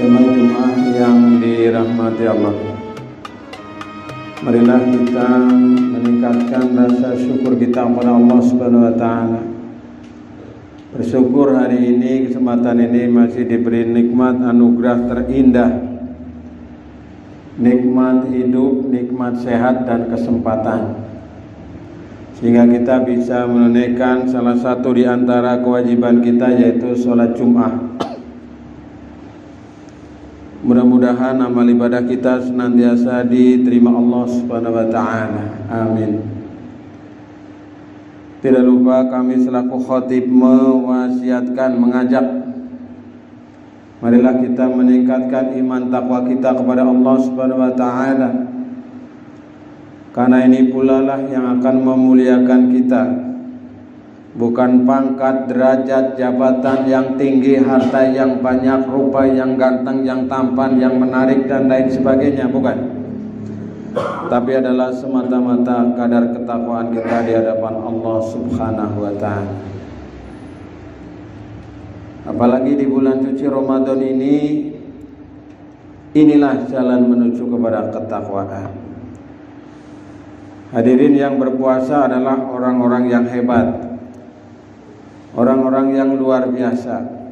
Jemaah Jumat yang dirahmati Allah, marilah kita meningkatkan rasa syukur kita kepada Allah Subhanahu wa taala. Bersyukur hari ini, kesempatan ini masih diberi nikmat anugerah terindah, nikmat hidup, nikmat sehat dan kesempatan, sehingga kita bisa menunaikan salah satu di antara kewajiban kita, yaitu sholat Jumat. Mudah-mudahan amal ibadah kita senantiasa diterima Allah Subhanahu wa taala. Amin. Tidak lupa kami selaku khatib mewasiatkan, mengajak, marilah kita meningkatkan iman takwa kita kepada Allah Subhanahu wa taala. Karena ini pula lah yang akan memuliakan kita. Bukan pangkat, derajat, jabatan yang tinggi, harta yang banyak, rupa yang ganteng, yang tampan, yang menarik dan lain sebagainya, bukan. Tapi adalah semata-mata kadar ketakwaan kita di hadapan Allah Subhanahu wa taala. Apalagi di bulan suci Ramadan ini, inilah jalan menuju kepada ketakwaan. Hadirin yang berpuasa adalah orang-orang yang hebat, orang-orang yang luar biasa.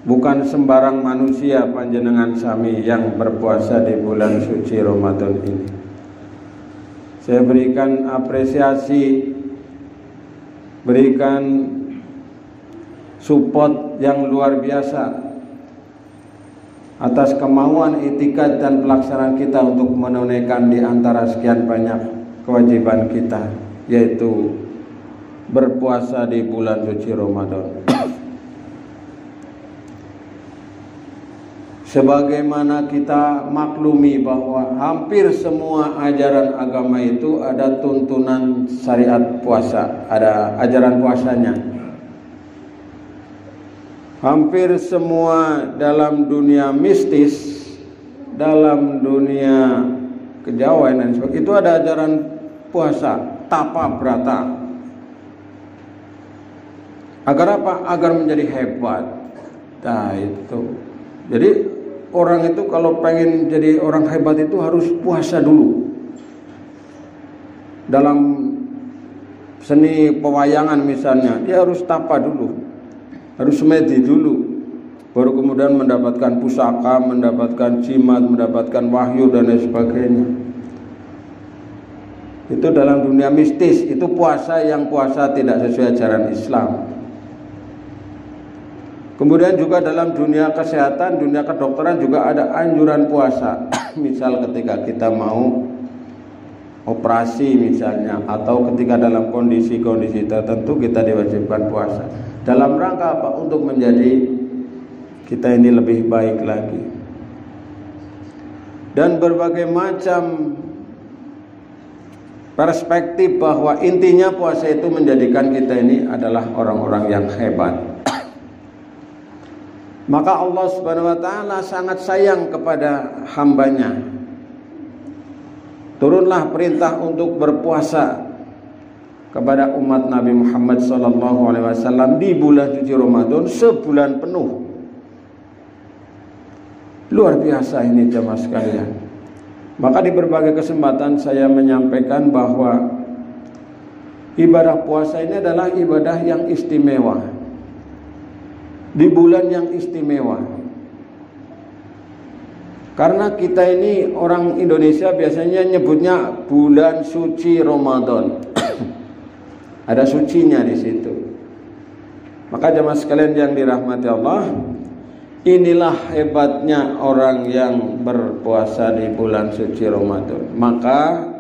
Bukan sembarang manusia panjenengan sami yang berpuasa di bulan suci Ramadan ini. Saya berikan apresiasi, berikan support yang luar biasa atas kemauan, itikat dan pelaksanaan kita untuk menunaikan di antara sekian banyak kewajiban kita, yaitu berpuasa di bulan suci Ramadan. Sebagaimana kita maklumi bahwa hampir semua ajaran agama itu ada tuntunan syariat puasa, ada ajaran puasanya. Hampir semua dalam dunia mistis, dalam dunia kejawen dan sebagainya, itu ada ajaran puasa, tapa brata. Agar apa? Agar menjadi hebat. Nah itu. Jadi orang itu kalau pengen jadi orang hebat itu harus puasa dulu. Dalam seni pewayangan misalnya, dia harus tapa dulu, harus semedi dulu, baru kemudian mendapatkan pusaka, mendapatkan jimat, mendapatkan wahyu dan lain sebagainya. Itu dalam dunia mistis. Itu puasa yang puasa tidak sesuai ajaran Islam. Kemudian juga dalam dunia kesehatan, dunia kedokteran juga ada anjuran puasa. Misal ketika kita mau operasi misalnya, atau ketika dalam kondisi-kondisi tertentu kita diwajibkan puasa. Dalam rangka apa? Untuk menjadi kita ini lebih baik lagi. Dan berbagai macam perspektif bahwa intinya puasa itu menjadikan kita ini adalah orang-orang yang hebat. Maka Allah Subhanahu wa taala sangat sayang kepada hambanya. Turunlah perintah untuk berpuasa kepada umat Nabi Muhammad SAW di bulan suci Ramadan sebulan penuh. Luar biasa ini jemaah sekalian. Maka di berbagai kesempatan saya menyampaikan bahwa ibadah puasa ini adalah ibadah yang istimewa. Di bulan yang istimewa. Karena kita ini orang Indonesia biasanya nyebutnya bulan suci Ramadan. Ada sucinya di situ. Maka jemaah sekalian yang dirahmati Allah, inilah hebatnya orang yang berpuasa di bulan suci Ramadan. Maka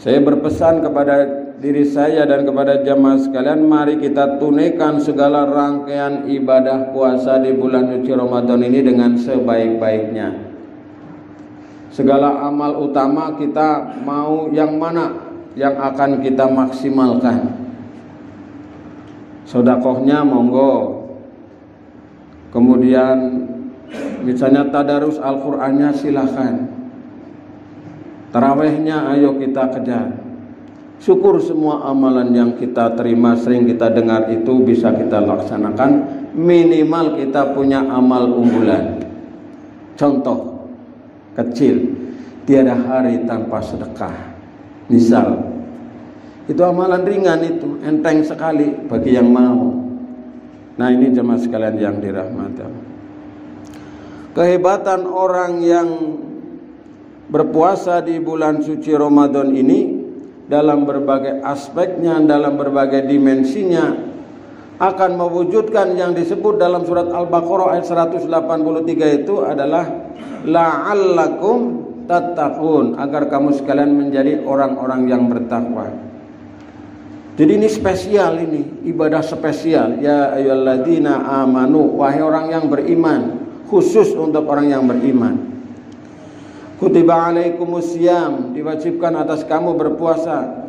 saya berpesan kepada diri saya dan kepada jamaah sekalian, mari kita tunaikan segala rangkaian ibadah puasa di bulan suci Ramadan ini dengan sebaik-baiknya. Segala amal utama kita mau yang mana yang akan kita maksimalkan. Sedekahnya monggo. Kemudian misalnya tadarus Al-Qur'annya silahkan. Tarawihnya ayo kita kejar. Syukur semua amalan yang kita terima, sering kita dengar itu bisa kita laksanakan minimal kita punya amal unggulan. Contoh kecil, tiada hari tanpa sedekah. Misal, itu amalan ringan, itu enteng sekali bagi yang mau. Nah, ini jemaah sekalian yang dirahmati Allah. Kehebatan orang yang berpuasa di bulan suci Ramadan ini dalam berbagai aspeknya, dalam berbagai dimensinya, akan mewujudkan yang disebut dalam surat Al-Baqarah ayat 183 itu adalah la'allakum tattaqun, agar kamu sekalian menjadi orang-orang yang bertakwa. Jadi ini spesial, ini ibadah spesial. Ya ayyuhalladzina amanu, wahai orang yang beriman, khusus untuk orang yang beriman. Kutiba alaikumusiyam, diwajibkan atas kamu berpuasa.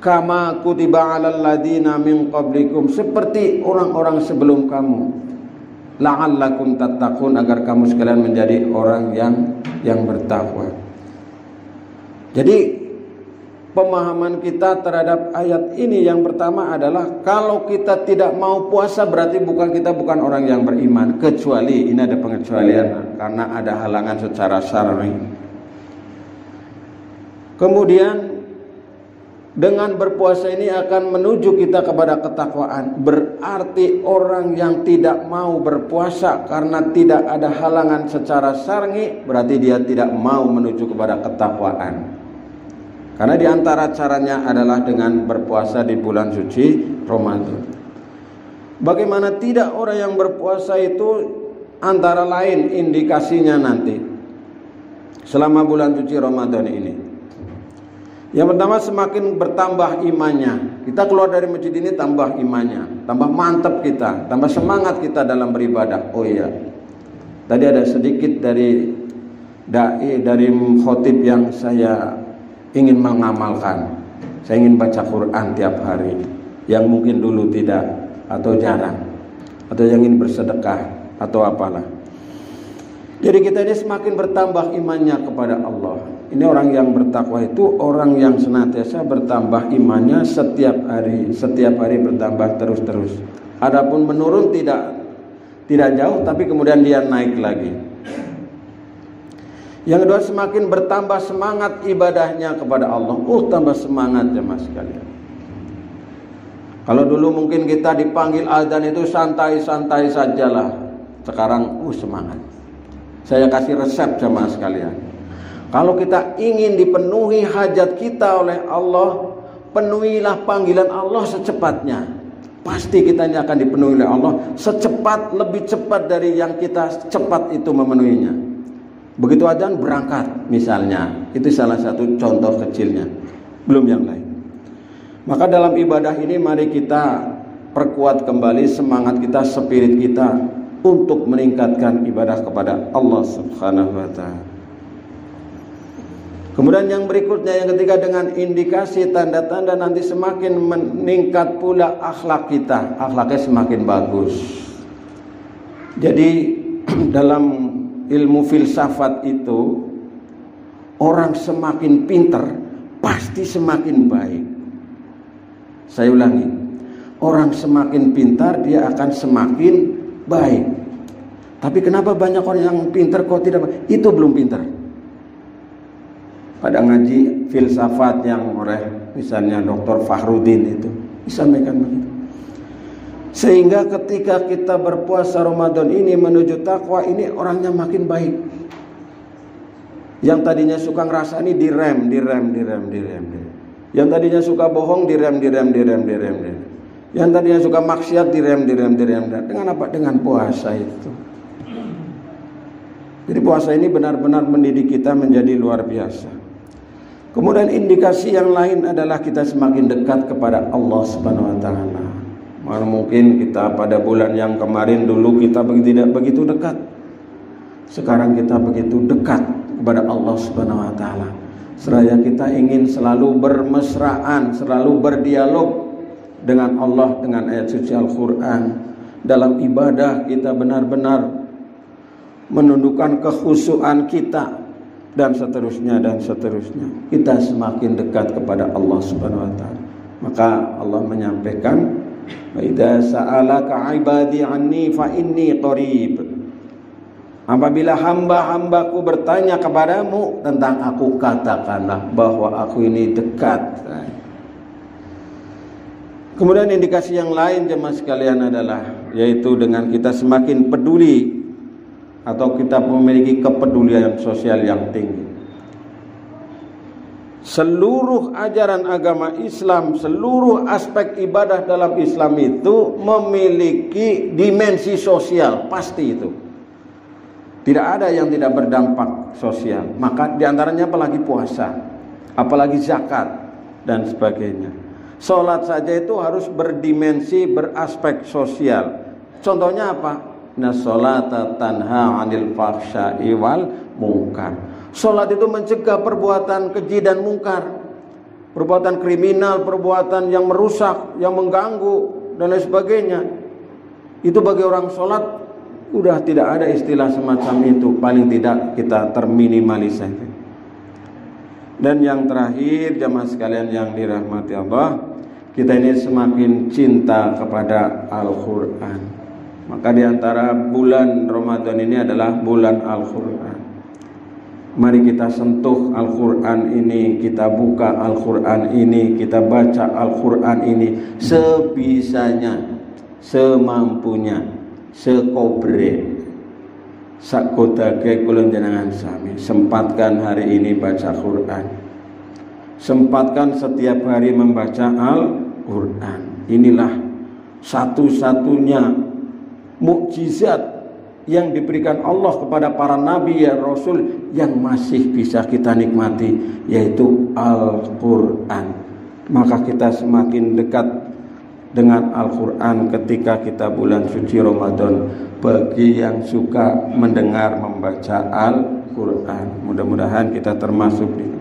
Kama kutiba alal ladina min qablikum, seperti orang-orang sebelum kamu. La'allakum tattaqun, agar kamu sekalian menjadi orang yang bertakwa. Jadi pemahaman kita terhadap ayat ini yang pertama adalah kalau kita tidak mau puasa berarti kita bukan orang yang beriman, kecuali ini ada pengecualian karena ada halangan secara syar'i. Kemudian dengan berpuasa ini akan menuju kita kepada ketakwaan. Berarti orang yang tidak mau berpuasa karena tidak ada halangan secara syar'i, berarti dia tidak mau menuju kepada ketakwaan. Karena diantara caranya adalah dengan berpuasa di bulan suci Ramadan. Bagaimana tidak orang yang berpuasa itu, antara lain indikasinya nanti selama bulan suci Ramadan ini. Yang pertama, semakin bertambah imannya. Kita keluar dari masjid ini tambah imannya, tambah mantap kita, tambah semangat kita dalam beribadah. Oh iya, tadi ada sedikit dari khotib yang saya ingin mengamalkan. Saya ingin baca Quran tiap hari, yang mungkin dulu tidak atau jarang, atau yang ingin bersedekah atau apalah. Jadi kita ini semakin bertambah imannya kepada Allah. Ini orang yang bertakwa itu orang yang senantiasa bertambah imannya setiap hari bertambah terus-terus. Adapun menurun tidak jauh, tapi kemudian dia naik lagi. Yang kedua, semakin bertambah semangat ibadahnya kepada Allah. Tambah semangat jemaah sekalian. Kalau dulu mungkin kita dipanggil azan itu santai-santai sajalah. Sekarang semangat. Saya kasih resep jemaah sekalian. Kalau kita ingin dipenuhi hajat kita oleh Allah, penuhilah panggilan Allah secepatnya. Pasti kita ini akan dipenuhi oleh Allah lebih cepat dari yang kita cepat itu memenuhinya. Begitu azan berangkat misalnya, itu salah satu contoh kecilnya, belum yang lain. Maka dalam ibadah ini mari kita perkuat kembali semangat kita, spirit kita untuk meningkatkan ibadah kepada Allah Subhanahu wa ta'ala. Kemudian yang berikutnya, yang ketiga, dengan indikasi tanda-tanda nanti semakin meningkat pula akhlak kita, akhlaknya semakin bagus. Jadi dalam ilmu filsafat itu, orang semakin pintar pasti semakin baik. Saya ulangi, orang semakin pintar dia akan semakin baik. Tapi kenapa banyak orang yang pintar kok tidak baik? Itu belum pintar. Pada ngaji filsafat yang oleh misalnya Dr. Fahrudin itu disampaikan begitu. Sehingga ketika kita berpuasa Ramadan ini menuju takwa ini, orangnya makin baik. Yang tadinya suka ngerasa ini direm. Yang tadinya suka bohong direm. Yang tadinya suka maksiat direm. Dengan apa? Dengan puasa itu. Jadi puasa ini benar-benar mendidik kita menjadi luar biasa. Kemudian indikasi yang lain adalah kita semakin dekat kepada Allah Subhanahu wa ta'ala. Mungkin kita pada bulan yang kemarin dulu kita tidak begitu dekat. Sekarang kita begitu dekat kepada Allah Subhanahu wa ta'ala. Seraya kita ingin selalu bermesraan, selalu berdialog dengan Allah dengan ayat suci Al-Qur'an. Dalam ibadah kita benar-benar menundukkan kekhusyuan kita, dan seterusnya. Kita semakin dekat kepada Allah Subhanahu wa ta'ala. Maka Allah menyampaikan Wa idza sa'alaka 'ibadi 'anni fa inni qarib. Apabila hamba-hambaku bertanya kepadamu tentang aku, katakanlah bahwa aku ini dekat. Kemudian indikasi yang lain jemaah sekalian adalah yaitu dengan kita semakin peduli atau kita memiliki kepedulian sosial yang tinggi. Seluruh ajaran agama Islam, seluruh aspek ibadah dalam Islam itu memiliki dimensi sosial, pasti itu. Tidak ada yang tidak berdampak sosial. Maka diantaranya apalagi puasa, apalagi zakat dan sebagainya. Sholat saja itu harus berdimensi, beraspek sosial. Contohnya apa? Inna sholata tanha 'anil fahsya'i wal munkar. Sholat itu mencegah perbuatan keji dan mungkar, perbuatan kriminal, perbuatan yang merusak, yang mengganggu dan lain sebagainya. Itu bagi orang sholat udah tidak ada istilah semacam itu, paling tidak kita terminimalisir. Dan yang terakhir jamaah sekalian yang dirahmati Allah, kita ini semakin cinta kepada Al-Quran. Maka diantara bulan Ramadan ini adalah bulan Al-Quran. Mari kita sentuh Al-Quran ini, kita buka Al-Quran ini, kita baca Al-Quran ini sebisanya, semampunya, sekobre, sakodage kulon jenengan sami. Sempatkan hari ini baca Quran, sempatkan setiap hari membaca Al-Quran. Inilah satu-satunya mukjizat yang diberikan Allah kepada para nabi ya rasul yang masih bisa kita nikmati, yaitu Al-Quran. Maka kita semakin dekat dengan Al-Quran ketika kita bulan suci Ramadan. Bagi yang suka mendengar membaca Al-Quran, mudah-mudahan kita termasuk ini.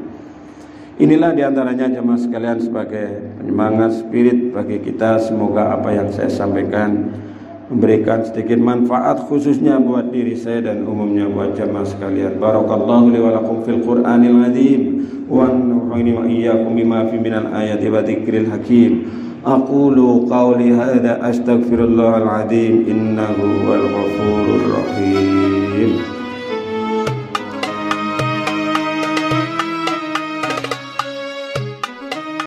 Inilah diantaranya jemaah sekalian sebagai penyemangat spirit bagi kita. Semoga apa yang saya sampaikan memberikan sedikit manfaat khususnya buat diri saya dan umumnya buat jamaah sekalian. Barakallahu li wa lakum fil Qur'anil azim wa nafa'ani wa iyyakum bima fi minal ayati wa dzikril hakim. Aqulu qawli hadza astaghfirullahal azim innahu wal ghafurur rahim.